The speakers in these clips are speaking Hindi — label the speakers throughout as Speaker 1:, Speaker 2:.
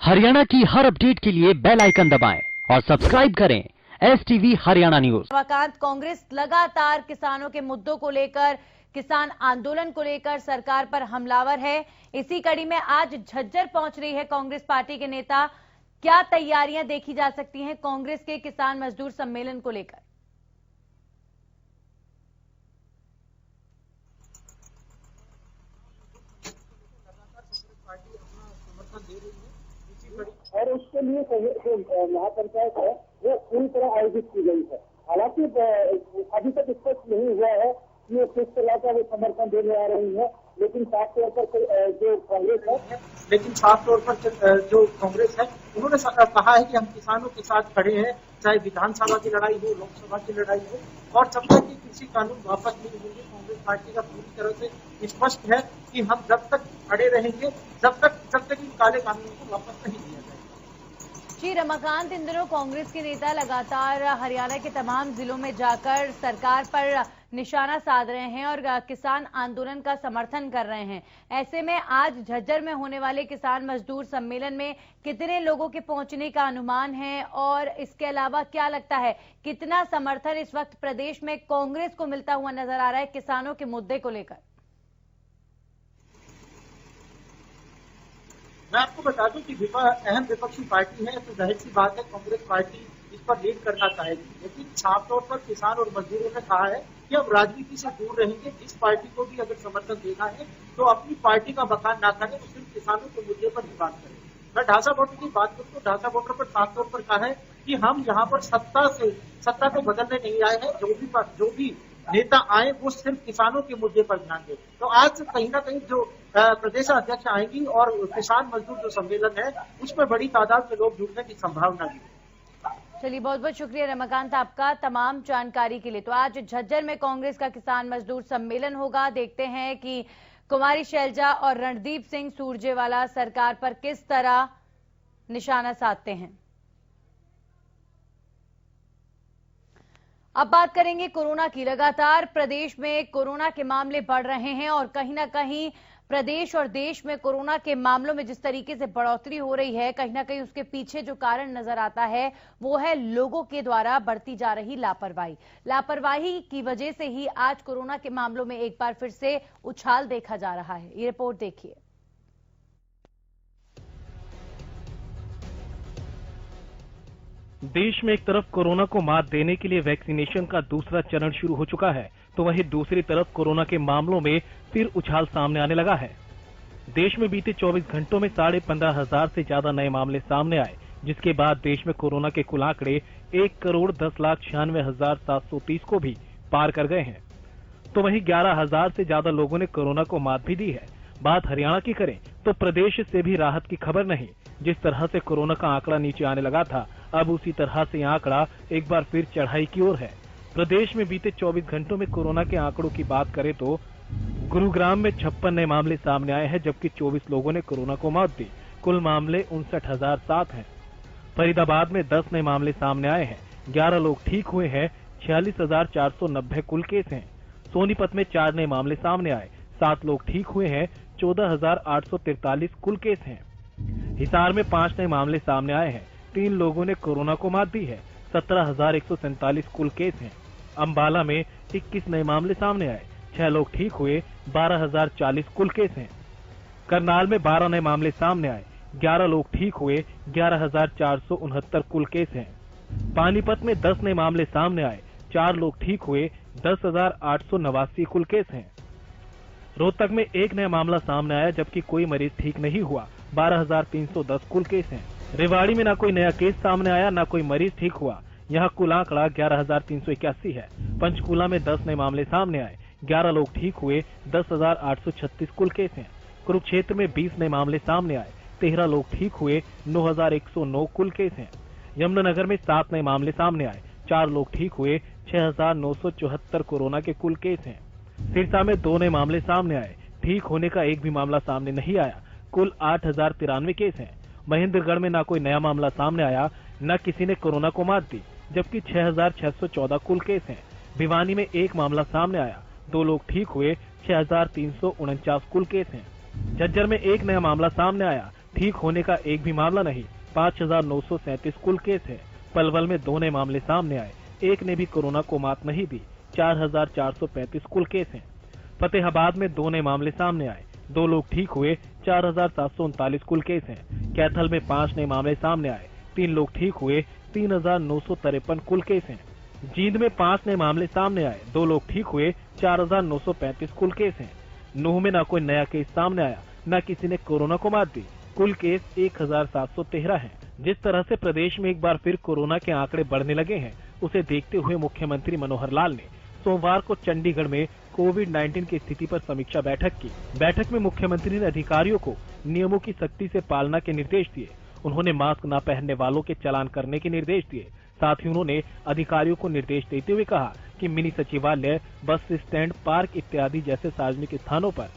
Speaker 1: हरियाणा की हर अपडेट के लिए बेल आइकन दबाएं और सब्सक्राइब करें STV हरियाणा न्यूज।
Speaker 2: रमाकांत, कांग्रेस लगातार किसानों के मुद्दों को लेकर, किसान आंदोलन को लेकर सरकार पर हमलावर है। इसी कड़ी में आज झज्जर पहुंच रही है कांग्रेस पार्टी के नेता। क्या तैयारियां देखी जा सकती हैं कांग्रेस के किसान मजदूर सम्मेलन को लेकर?
Speaker 3: और उसके लिए जो महापंचायत है वो पूरी तरह आयोजित की गई है। हालांकि अभी तक स्पष्ट नहीं हुआ है कि वो किस तरह का वो समर्थन देने आ रही है, लेकिन साफ तौर पर जो कांग्रेस है उन्होंने कहा है कि हम किसानों के साथ खड़े हैं, चाहे विधानसभा की लड़ाई हो, लोकसभा की लड़ाई हो, और जब तक कि कृषि कानून वापस नहीं होंगे कांग्रेस पार्टी का पूरी तरह से स्पष्ट है कि हम जब तक खड़े रहेंगे जब तक इन काले कानूनों को वापस नहीं दिया जाए।
Speaker 2: जी रमाकांत, इन दिनों कांग्रेस के नेता लगातार हरियाणा के तमाम जिलों में जाकर सरकार पर निशाना साध रहे हैं और किसान आंदोलन का समर्थन कर रहे हैं। ऐसे में आज झज्जर में होने वाले किसान मजदूर सम्मेलन में कितने लोगों के पहुंचने का अनुमान है, और इसके अलावा क्या लगता है कितना समर्थन इस वक्त प्रदेश में कांग्रेस को मिलता हुआ नजर आ रहा है किसानों के मुद्दे को लेकर?
Speaker 3: मैं आपको बता दूं कि अहम विपक्षी पार्टी है, तो जाहिर सी बात है कांग्रेस पार्टी इस पर लीड करना चाहेगी, लेकिन साफ तौर पर किसान और मजदूरों ने कहा है कि हम राजनीति से दूर रहेंगे। जिस पार्टी को भी अगर समर्थन देना है तो अपनी पार्टी का बखान ना करें, वो सिर्फ किसानों के मुद्दे पर ही बात करें। मैं ढांचा वोटर की बात करूं तो ढांचा वोटर पर साफ तौर पर कहा है कि हम यहाँ पर सत्ता को बदलने नहीं आए हैं। जो भी नेता आए वो सिर्फ किसानों के मुद्दे पर ध्यान दें। तो आज कहीं ना कहीं जो प्रदेश अध्यक्ष आएंगी और किसान मजदूर जो सम्मेलन है उसमें बड़ी तादाद में लोग जुड़ने की संभावना भी है।
Speaker 2: चलिए, बहुत बहुत शुक्रिया रमाकांत आपका तमाम जानकारी के लिए। तो आज झज्जर में कांग्रेस का किसान मजदूर सम्मेलन होगा। देखते हैं कि कुमारी शैलजा और रणदीप सिंह सुरजेवाला सरकार पर किस तरह निशाना साधते हैं। अब बात करेंगे कोरोना की। लगातार प्रदेश में कोरोना के मामले बढ़ रहे हैं और कहीं ना कहीं प्रदेश और देश में कोरोना के मामलों में जिस तरीके से बढ़ोतरी हो रही है, कहीं ना कहीं उसके पीछे जो कारण नजर आता है वो है लोगों के द्वारा बढ़ती जा रही लापरवाही की वजह से ही आज कोरोना के मामलों में एक बार फिर से उछाल देखा जा रहा है। ये रिपोर्ट देखिए।
Speaker 4: देश में एक तरफ कोरोना को मात देने के लिए वैक्सीनेशन का दूसरा चरण शुरू हो चुका है, तो वहीं दूसरी तरफ कोरोना के मामलों में फिर उछाल सामने आने लगा है। देश में बीते 24 घंटों में 15,500 से ज्यादा नए मामले सामने आए, जिसके बाद देश में कोरोना के कुल आंकड़े 1,10,96,730 को भी पार कर गए हैं। तो वहीं 11,000 से ज्यादा लोगों ने कोरोना को मात भी दी है। बात हरियाणा की करें तो प्रदेश से भी राहत की खबर नहीं। जिस तरह से कोरोना का आंकड़ा नीचे आने लगा था, अब उसी तरह से आंकड़ा एक बार फिर चढ़ाई की ओर है। प्रदेश में बीते 24 घंटों में कोरोना के आंकड़ों की बात करें तो गुरुग्राम में 56 नए मामले सामने आए हैं, जबकि 24 लोगों ने कोरोना को मात दी। कुल मामले 59,007 हैं। फरीदाबाद में 10 नए मामले सामने आए हैं, 11 लोग ठीक हुए हैं, 46,490 कुल केस हैं। सोनीपत में 4 नए मामले सामने आए, 7 लोग ठीक हुए हैं, 14,843 कुल केस हैं। हिसार में 5 नए मामले सामने आए हैं, 3 लोगों ने कोरोना को मात दी है, 17,147 कुल केस हैं। अंबाला में 21 नए मामले सामने आए, 6 लोग ठीक हुए, 12,040 कुल केस हैं। करनाल में 12 नए मामले सामने आए, 11 लोग ठीक हुए, 11,469 कुल केस हैं। पानीपत में 10 नए मामले सामने आए, 4 लोग ठीक हुए, 10,889 कुल केस हैं। रोहतक में 1 नया मामला सामने आया, जबकि कोई मरीज ठीक नहीं हुआ, 12,310 कुल केस हैं। रेवाड़ी में न कोई नया केस सामने आया, न कोई मरीज ठीक हुआ, यहाँ कुल आंकड़ा 11,381 है। पंचकूला में 10 नए मामले सामने आए, 11 लोग ठीक हुए, 10,836 कुल केस हैं। कुरुक्षेत्र में 20 नए मामले सामने आए, 13 लोग ठीक हुए, 9,109 कुल केस हैं। यमुनानगर में 7 नए मामले सामने आए, 4 लोग ठीक हुए, 6,974 कोरोना के कुल केस हैं। सिरसा में 2 नए मामले सामने आए, ठीक होने का एक भी मामला सामने नहीं आया, कुल 8,093 केस हैं। महेंद्रगढ़ में न कोई नया मामला सामने आया, न किसी ने कोरोना को मात दी, जबकि 6,614 कुल केस हैं। भिवानी में 1 मामला सामने आया, 2 लोग ठीक हुए, 6,349 कुल केस हैं। झज्जर में 1 नया मामला सामने आया, ठीक होने का एक भी मामला नहीं। 5,937 कुल केस है। पलवल में 2 नए मामले सामने आए, एक ने भी कोरोना को मात नहीं दी। 4,435 कुल केस हैं। फतेहाबाद में 2 नए मामले सामने आए, 2 लोग ठीक हुए। 4,739 कुल केस हैं। कैथल में 5 नए मामले सामने आए, 3 लोग ठीक हुए। 3,953 कुल केस हैं। जींद में 5 नए मामले सामने आए, 2 लोग ठीक हुए। 4,935 कुल केस हैं। नूह में न कोई नया केस सामने आया, न किसी ने कोरोना को मात दी। कुल केस 1,713 हैं। जिस तरह से प्रदेश में एक बार फिर कोरोना के आंकड़े बढ़ने लगे हैं, उसे देखते हुए मुख्यमंत्री मनोहर लाल ने सोमवार को चंडीगढ़ में कोविड-19 की स्थिति पर समीक्षा बैठक की। बैठक में मुख्यमंत्री ने अधिकारियों को नियमों की सख्ती से पालना के निर्देश दिए। उन्होंने मास्क न पहनने वालों के चालान करने के निर्देश दिए। साथ ही उन्होंने अधिकारियों को निर्देश देते हुए कहा कि मिनी सचिवालय, बस स्टैंड, पार्क इत्यादि जैसे सार्वजनिक स्थानों पर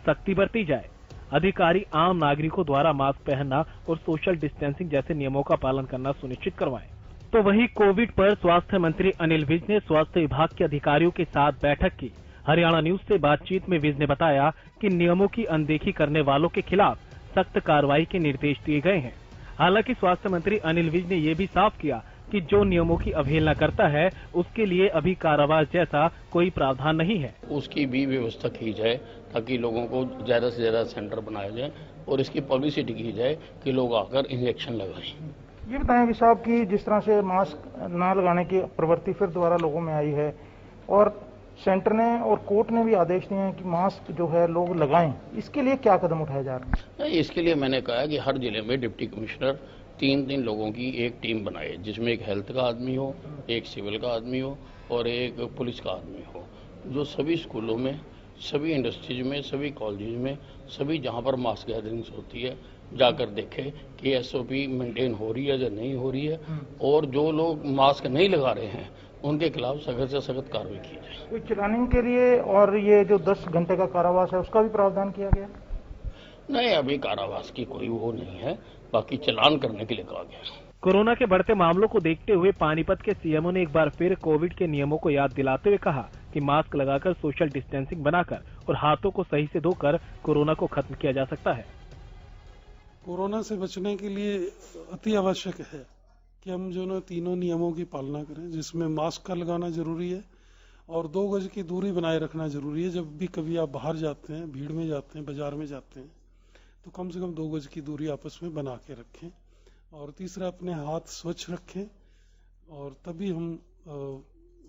Speaker 4: सख्ती बरती जाए। अधिकारी आम नागरिकों द्वारा मास्क पहनना और सोशल डिस्टेंसिंग जैसे नियमों का पालन करना सुनिश्चित करवाएं। तो वहीं कोविड पर स्वास्थ्य मंत्री अनिल विज ने स्वास्थ्य विभाग के अधिकारियों के साथ बैठक की। हरियाणा न्यूज से बातचीत में विज ने बताया कि नियमों की अनदेखी करने वालों के खिलाफ सख्त कार्रवाई के निर्देश दिए गए हैं। हालांकि स्वास्थ्य मंत्री अनिल विज ने ये भी साफ किया कि जो नियमों की अवहेलना करता है उसके लिए अभी कारावास जैसा कोई प्रावधान नहीं है।
Speaker 5: उसकी भी व्यवस्था की जाए ताकि लोगों को ज्यादा से ज्यादा सेंटर बनाया जाए और इसकी पब्लिसिटी की जाए कि लोग आकर इंजेक्शन लगाएं।
Speaker 6: ये बताएं साहब कि जिस तरह से मास्क ना लगाने की प्रवृत्ति फिर दोबारा लोगों में आई है और सेंटर ने और कोर्ट ने भी आदेश दिए हैं कि मास्क जो है लोग लगाएं, इसके लिए क्या कदम उठाए जा रहे हैं?
Speaker 5: इसके लिए मैंने कहा कि हर जिले में डिप्टी कमिश्नर 3 लोगों की एक टीम बनाए, जिसमें एक हेल्थ का आदमी हो, एक सिविल का आदमी हो और एक पुलिस का आदमी हो, जो सभी स्कूलों में, सभी इंडस्ट्रीज में, सभी कॉलेज में, सभी जहां पर मास गैदरिंग्स होती है जाकर देखे कि एसओपी मेंटेन हो रही है या नहीं हो रही है, और जो लोग मास्क नहीं लगा रहे हैं उनके खिलाफ सख्त से सख्त कार्रवाई की जाए।
Speaker 6: कोई चलानिंग के लिए और ये जो 10 घंटे का कारावास है उसका भी प्रावधान किया गया?
Speaker 5: नहीं, अभी कारावास की कोई वो नहीं है, बाकी चलान करने के लिए कहा गया।
Speaker 4: कोरोना के बढ़ते मामलों को देखते हुए पानीपत के सीएमओ ने एक बार फिर कोविड के नियमों को याद दिलाते हुए कहा कि मास्क लगाकर, सोशल डिस्टेंसिंग बनाकर और हाथों को सही से धोकर कोरोना को खत्म किया जा सकता है।
Speaker 7: कोरोना से बचने के लिए अति आवश्यक है कि हम जो ना 3 नियमों की पालना करें, जिसमें मास्क का लगाना जरूरी है और 2 गज की दूरी बनाए रखना जरूरी है। जब भी कभी आप बाहर जाते हैं, भीड़ में जाते हैं, बाजार में जाते हैं, तो कम से कम 2 गज की दूरी आपस में बना के रखें। और तीसरा, अपने हाथ स्वच्छ रखें और तभी हम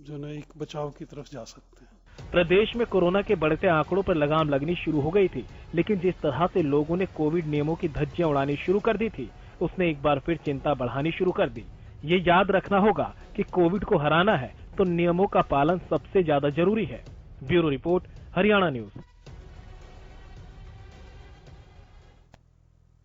Speaker 7: जो ना एक बचाव की तरफ जा सकते हैं।
Speaker 4: प्रदेश में कोरोना के बढ़ते आंकड़ों पर लगाम लगनी शुरू हो गई थी, लेकिन जिस तरह से लोगों ने कोविड नियमों की धज्जियां उड़ानी शुरू कर दी थी, उसने एक बार फिर चिंता बढ़ानी शुरू कर दी। ये याद रखना होगा कि कोविड को हराना है तो नियमों का पालन सबसे ज्यादा जरूरी है। Bureau report, Haryana news.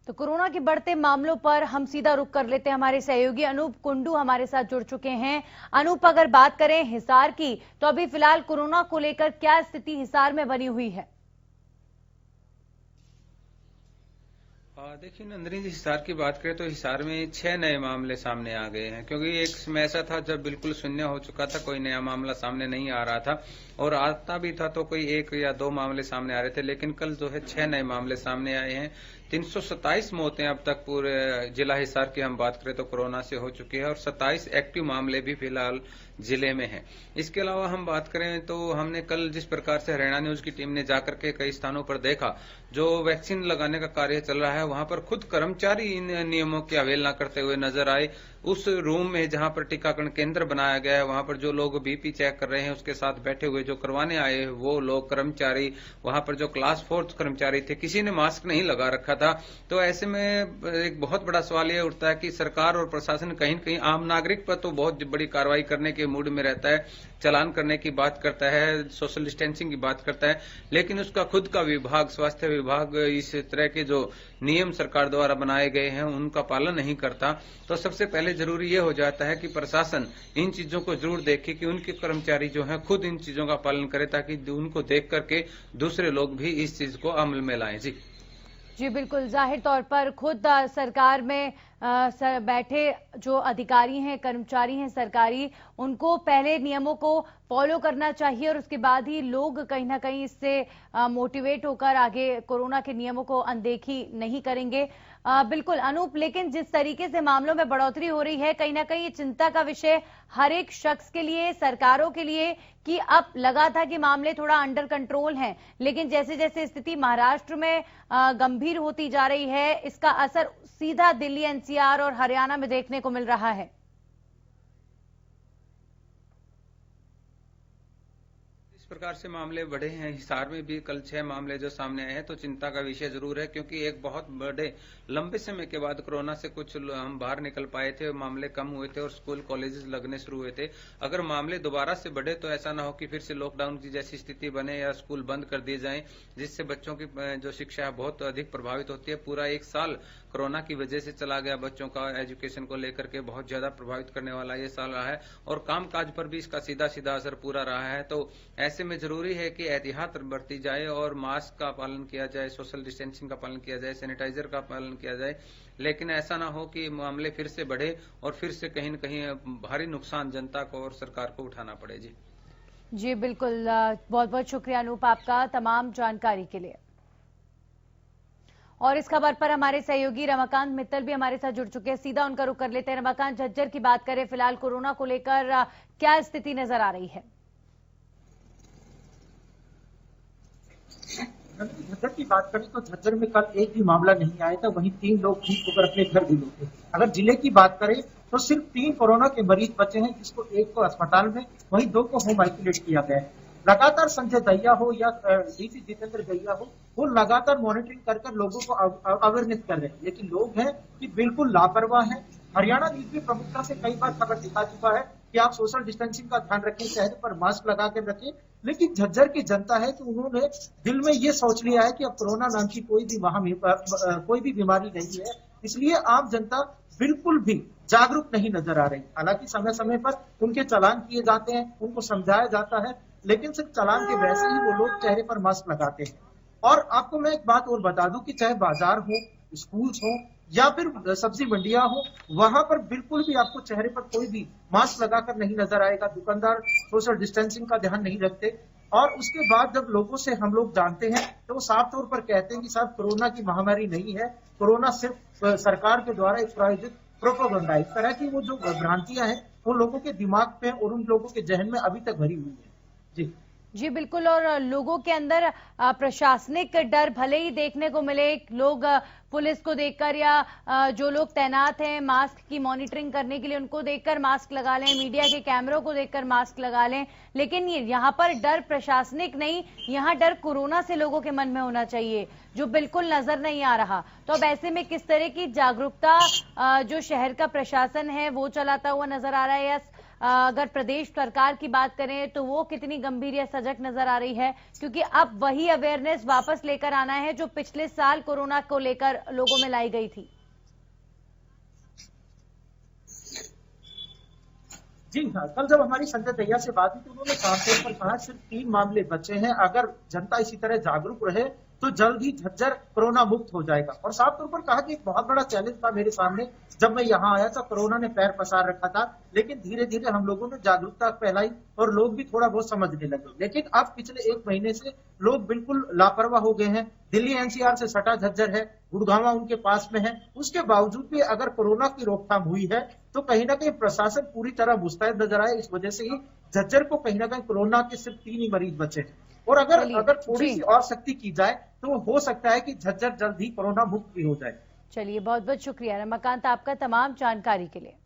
Speaker 2: तो कोरोना के बढ़ते मामलों पर हम सीधा रुख कर लेते हैं। हमारे सहयोगी अनूप कुंडू हमारे साथ जुड़ चुके हैं। अनूप, अगर बात करें हिसार की, तो अभी फिलहाल कोरोना को लेकर क्या स्थिति हिसार में बनी हुई है?
Speaker 8: देखिए नंदिनी जी, हिसार की बात करें तो हिसार में 6 नए मामले सामने आ गए हैं, क्योंकि एक समय ऐसा था जब बिल्कुल शून्य हो चुका था, कोई नया मामला सामने नहीं आ रहा था, और आता भी था तो कोई 1 या 2 मामले सामने आ रहे थे। लेकिन कल जो है 6 नए मामले सामने आए हैं। 327 मौतें अब तक पूरे जिला हिसार की हम बात करें तो कोरोना से हो चुकी है और 27 एक्टिव मामले भी फिलहाल जिले में हैं। इसके अलावा हम बात करें तो हमने कल जिस प्रकार से हरियाणा न्यूज की टीम ने जाकर के कई स्थानों पर देखा, जो वैक्सीन लगाने का कार्य चल रहा है, वहां पर खुद कर्मचारी इन नियमों की अवहेलना करते हुए नजर आए। उस रूम में जहां पर टीकाकरण केंद्र बनाया गया है, वहां पर जो लोग बीपी चेक कर रहे हैं, उसके साथ बैठे हुए जो करवाने आए वो लोग कर्मचारी, वहां पर जो क्लास 4 कर्मचारी थे, किसी ने मास्क नहीं लगा रखा था। तो ऐसे में एक बहुत बड़ा सवाल ये उठता है कि सरकार और प्रशासन कहीं न कहीं आम नागरिक पर तो बहुत बड़ी कार्रवाई करने के मूड में रहता है, चालान करने की बात करता है, सोशल डिस्टेंसिंग की बात करता है, लेकिन उसका खुद का विभाग, स्वास्थ्य विभाग, इस तरह के जो नियम सरकार द्वारा बनाए गए हैं उनका पालन नहीं करता। तो सबसे पहले जरूरी ये हो जाता है कि प्रशासन इन चीजों को जरूर देखे कि उनके कर्मचारी जो हैं खुद इन चीजों का पालन करें, ताकि उनको देख करके दूसरे लोग भी इस चीज को अमल में लाएं। जी
Speaker 2: बिल्कुल, जाहिर तौर पर खुद सरकार में बैठे जो अधिकारी हैं, कर्मचारी हैं सरकारी, उनको पहले नियमों को फॉलो करना चाहिए और उसके बाद ही लोग कहीं ना कहीं इससे मोटिवेट होकर आगे कोरोना के नियमों को अनदेखी नहीं करेंगे। बिल्कुल अनूप, लेकिन जिस तरीके से मामलों में बढ़ोतरी हो रही है, कहीं ना कहीं ये चिंता का विषय हर एक शख्स के लिए, सरकारों के लिए, कि अब लगा था कि मामले थोड़ा अंडर कंट्रोल हैं, लेकिन जैसे जैसे स्थिति महाराष्ट्र में गंभीर होती जा रही है, इसका असर सीधा दिल्ली, एनसीआर और हरियाणा में देखने को मिल रहा है।
Speaker 8: इस प्रकार से मामले बढ़े हैं। हिसार में भी कल 6 मामले जो सामने आए हैं, तो चिंता का विषय जरूर है, क्योंकि एक बहुत बड़े लंबे समय के बाद कोरोना से कुछ हम बाहर निकल पाए थे, मामले कम हुए थे और स्कूल कॉलेजेस लगने शुरू हुए थे। अगर मामले दोबारा से बढ़े तो ऐसा ना हो कि फिर से लॉकडाउन की जैसी स्थिति बने या स्कूल बंद कर दिए जाएं, जिससे बच्चों की जो शिक्षा है बहुत अधिक प्रभावित होती है। पूरा एक साल कोरोना की वजह से चला गया, बच्चों का एजुकेशन को लेकर के बहुत ज्यादा प्रभावित करने वाला ये साल रहा है और कामकाज पर भी इसका सीधा सीधा असर पूरा रहा है। तो ऐसे में जरूरी है कि एहतियात बरती जाए और मास्क का पालन किया जाए, सोशल डिस्टेंसिंग का पालन किया जाए, सैनिटाइजर का पालन किया जाए, लेकिन ऐसा ना हो कि मामले फिर से बढ़े और फिर से कहीं न कहीं भारी नुकसान जनता को और सरकार को उठाना पड़े। जी
Speaker 2: बिल्कुल, बहुत बहुत शुक्रिया अनूप आपका तमाम जानकारी के लिए। और इस खबर पर हमारे सहयोगी रमाकांत मित्तल भी हमारे साथ जुड़ चुके हैं, सीधा उनका रुख कर लेते हैं। रमाकांत, झज्जर की बात करें, फिलहाल कोरोना को लेकर क्या स्थिति नजर आ रही है?
Speaker 3: झज्जर की बात करें तो झज्जर में कल एक भी मामला नहीं आया था, वहीं 3 लोग ठीक होकर अपने घर भी लौटे। अगर जिले की बात करें तो सिर्फ 3 कोरोना के मरीज बचे हैं, जिसको एक को अस्पताल में, वहीं 2 को होम आइसोलेट किया गया है। लगातार संजय दहिया हो या डीसी जितेंद्र दहिया हो, वो लगातार मॉनिटरिंग कर लोगों को अवेयरनेस कर रहे हैं, लेकिन लोग हैं कि बिल्कुल लापरवाह है। हरियाणा न्यूज भी प्रमुखता से कई बार खबर दिखा चुका है कि आप सोशल डिस्टेंसिंग का ध्यान रखें, चेहरे पर मास्क लगा कर रखें, लेकिन झज्जर की जनता है कि उन्होंने दिल में ये सोच लिया है कि अब कोरोना नाम की कोई भी बीमारी नहीं है, इसलिए आम जनता बिल्कुल भी जागरूक नहीं नजर आ रही। हालांकि समय समय पर उनके चालान किए जाते हैं, उनको समझाया जाता है, लेकिन सिर्फ चालान के वैसे ही वो लोग चेहरे पर मास्क लगाते हैं। और आपको मैं एक बात और बता दूं कि चाहे बाजार हो, स्कूल्स हो या फिर सब्जी मंडियां हो, वहां पर बिल्कुल भी आपको चेहरे पर कोई भी मास्क लगाकर नहीं नजर आएगा। दुकानदार सोशल डिस्टेंसिंग का ध्यान नहीं रखते और उसके बाद जब लोगों से हम लोग जानते हैं तो वो साफ तौर पर कहते हैं कि साहब कोरोना की महामारी नहीं है, कोरोना सिर्फ सरकार के द्वारा एक प्रायोजित प्रोपेगेंडा है। इस तरह की वो जो भ्रांतियां हैं वो लोगों के दिमाग पे और उन लोगों के जहन में अभी तक भरी हुई है।
Speaker 2: जी बिल्कुल, और लोगों के अंदर प्रशासनिक डर भले ही देखने को मिले, लोग पुलिस को देखकर या जो लोग तैनात हैं मास्क की मॉनिटरिंग करने के लिए उनको देखकर मास्क लगा लें, मीडिया के कैमरों को देखकर मास्क लगा लें, लेकिन यहाँ पर डर प्रशासनिक नहीं, यहाँ डर कोरोना से लोगों के मन में होना चाहिए, जो बिल्कुल नजर नहीं आ रहा। तो अब ऐसे में किस तरह की जागरूकता जो शहर का प्रशासन है वो चलाता हुआ नजर आ रहा है, या अगर प्रदेश सरकार की बात करें तो वो कितनी गंभीर या सजग नजर आ रही है, क्योंकि अब वही अवेयरनेस वापस लेकर आना है जो पिछले साल कोरोना को लेकर लोगों में लाई गई थी।
Speaker 3: जी हाँ, कल जब हमारी संजय दहिया से बात हुई तो उन्होंने साफ तौर पर कहा सिर्फ 3 मामले बचे हैं, अगर जनता इसी तरह जागरूक रहे तो जल्द ही झज्जर कोरोना मुक्त हो जाएगा। और साफ तौर पर कहा कि एक बहुत बड़ा चैलेंज था मेरे सामने, जब मैं यहाँ आया था कोरोना ने पैर पसार रखा था, लेकिन धीरे धीरे हम लोगों ने जागरूकता फैलाई और लोग भी थोड़ा बहुत समझने लगे। लेकिन अब पिछले 1 महीने से लोग बिल्कुल लापरवाह हो गए हैं। दिल्ली एनसीआर से सटा झज्जर है, गुड़गांव उनके पास में है, उसके बावजूद भी अगर कोरोना की रोकथाम हुई है तो कहीं ना कहीं प्रशासन पूरी तरह मुस्तैद नजर आए। इस वजह से ही झज्जर को कहीं ना कहीं कोरोना के सिर्फ 3 ही मरीज बचे हैं और अगर थोड़ी सी और सख्ती की जाए तो हो सकता है कि झज्जर जल्द ही कोरोना मुक्त भी हो जाए।
Speaker 2: चलिए, बहुत बहुत शुक्रिया रमाकांत आपका तमाम जानकारी के लिए।